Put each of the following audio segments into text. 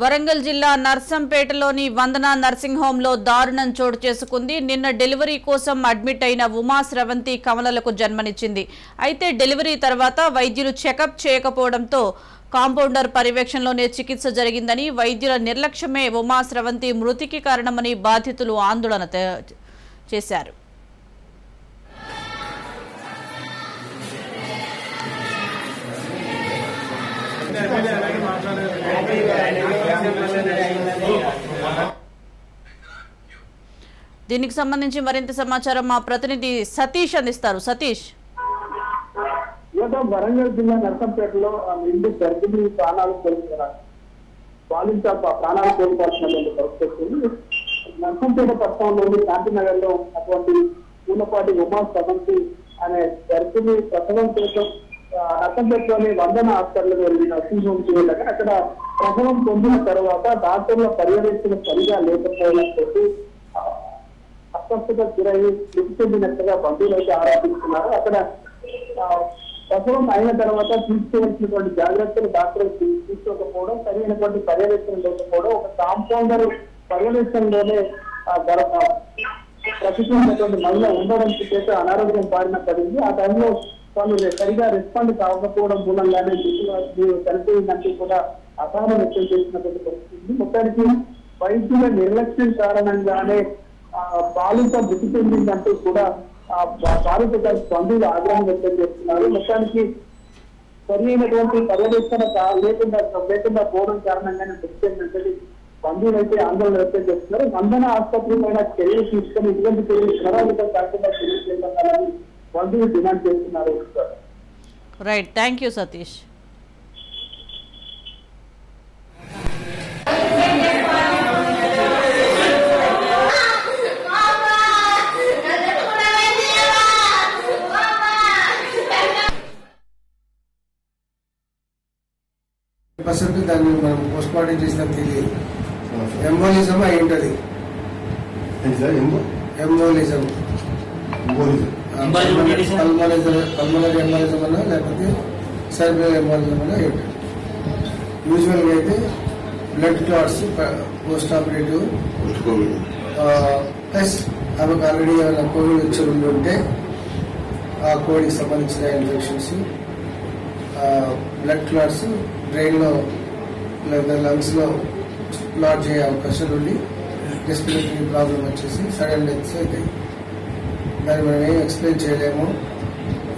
వరంగల్ జిల్లా నర్సంపేటలోని వందన nursing home లో దారుణం చోటు చేసుకుంది. నిన్న డెలివరీ కోసం అడ్మిట్ అయిన ఉమా స్రవంతి కమలలకు జన్మనిచ్చింది. అయితే డెలివరీ తర్వాత వైద్యులు చెకప్ చేయకపోవడంతో కాంపౌండర్ పర్యవేక్షణలోనే చికిత్స జరిగిందని, వైద్యుల నిర్లక్ష్యమే ఉమా స్రవంతి మృతికి కారణమని బాధితులు ఆందోళన చేశారు. దీనికి సంబంధించి మరింత సమాచారం మా ప్రతినిధి సతీష్ అందిస్తారు. సతీష్, వరంగల్ జిల్లా నర్సంపేటలో ఇంటి గర్భిణి ప్రాణాలు కోల్పోయారు. ప్రాణాలు కోల్పోవాల్సినటువంటి పరిస్థితి నర్సంపేట పట్టణంలోని శాంతినగర్ లో అటువంటి పూలపాటి ఉమా స్రవంతి అనే గర్భిణి ప్రసవం కోసం నర్సంపేటలోని వందన హాస్పిటల్ వెళ్ళి నర్సింగ్ హోమ్ చేయగా అక్కడ ప్రసవం పొందిన తర్వాత డాక్టర్ల పర్యవేక్షణ సరిగా లేకపోవడంతో అస్వస్థతకు గురై మృతి చెందినట్టుగా బంధువులు అయితే ఆరోపిస్తున్నారు. అక్కడ ప్రసవం అయిన తర్వాత తీసుకోవాల్సినటువంటి జాగ్రత్తలు డాక్టర్లు తీసుకోకపోవడం, సరైనటువంటి పర్యవేక్షణ లేకపోవడం, ఒక కాంపౌండర్ పర్యవేక్షణలోనే ప్రతికూలమైనటువంటి మహిళ ఉండడం చేత అనారోగ్యం బారిన పడింది. ఆ టైంలో వాళ్ళు సరిగా రెస్పాండ్ కాకపోవడం మూలంగానే చనిపోయిందంటూ కూడా అసహనం వ్యక్తం చేసినటువంటి పరిస్థితి. మొత్తానికి వైద్యుల నిర్లక్ష్యం కారణంగానే బాలిక మృతి చెందిందంటూ కూడా బాలిక బంధువులు ఆగ్రహం వ్యక్తం చేస్తున్నారు. మొత్తానికి సరి అయినటువంటి పర్యవేక్షణ లేకుండా పోవడం కారణంగానే మృతి చెందినటువంటి బంధువులు అయితే ఆందోళన వ్యక్తం చేస్తున్నారు. వందన ఆసుపత్రి పైన చర్యలు తీసుకొని ఇటువంటి చర్యలు పునరావృతం కాకుండా చర్యలు చేయాలని బంధువులు డిమాండ్ చేస్తున్నారు. Right, thank you Satish. దాన్ని మనం పోస్ట్ మార్టం చేసిన తెలియదు. ఎంబోలిజం అయి ఉంటుంది. ఎంబోలిజం పల్మనరీ ఎంబోలిజం అన్నా లేకపోతే సెరిబ్రల్ ఎంబోలిజం అన్నా అయి ఉంటుంది. యూజువల్గా అయితే blood clots post operative plus ఆమెకు ఆల్రెడీ ఏమైనా కోవిడ్ వచ్చి ఉంటే ఆ కోవిడ్కి సంబంధించిన ఇన్ఫెక్షన్స్, బ్లడ్ క్లాట్స్ బ్రెయిన్లో లేదా లంగ్స్లో క్లాట్ అయ్యే అవకాశాలు ఉండి రెస్పిరేటరీ ప్రాబ్లం వచ్చేసి సడన్ డెత్స్ అవుతాయి. దాన్ని మనం ఏం ఎక్స్ప్లెయిన్ చేయలేము.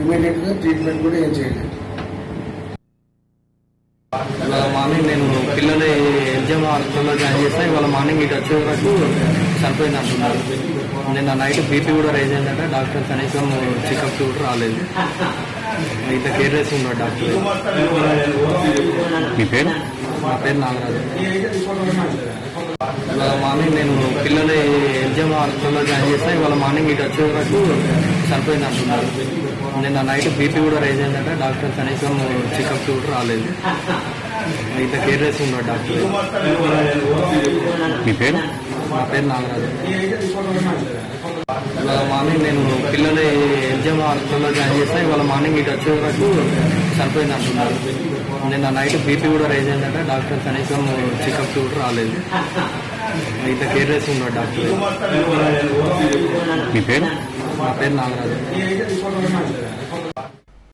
ఇమీడియట్గా ట్రీట్మెంట్ కూడా ఏం చేయలేము. ఇవాళ మార్నింగ్ నేను పిల్లలు ఎగ్జామ్ హాస్పిటల్లో జాయిన్ చేసిన ఇవాళ మార్నింగ్ ఇటు వచ్చే వరకు చనిపోయింది అంటున్నారు. నిన్న నైట్ బీపీ కూడా రైజ్ అయిందంటే డాక్టర్ కనీసం చెకప్ కూడా రాలేదు. ఇంత కేర్లెస్ ఉన్నాడు డాక్టర్. మీ పేరు? నా పేరు నాగరాజు. ఇవాళ మార్నింగ్ నేను పిల్లలు ఎగ్జామ్ హాస్పిటల్లో జాయిన్ చేసిన ఇవాళ మార్నింగ్ ఇటు వచ్చే వరకు చనిపోయింది అంటున్నారు. నిన్న నైట్ బీపీ కూడా రైజ్ అయిందంటే డాక్టర్ కనీసం చెకప్ కూడా రాలేదు. ఇంత కేర్లెస్ ఉన్నాడు డాక్టర్. మీ పేరు? నా పేరు నాగరాజు. ఇవాళ మార్నింగ్ నేను పిల్లలు ఎగ్జామ్ హాస్పిటల్లో జాయిన్ చేసిన ఇవాళ మార్నింగ్ ఇటు వచ్చే వరకు చనిపోయింది అంటున్నారు. నిన్న నైట్ బీపీ కూడా రైజ్ అయిందంటే డాక్టర్ కనీసం చెకప్ కూడా రాలేదు. ఇంత కేర్లెస్ ఉన్నాడు డాక్టర్. మీ పేరు? నా పేరు నాగరాజు.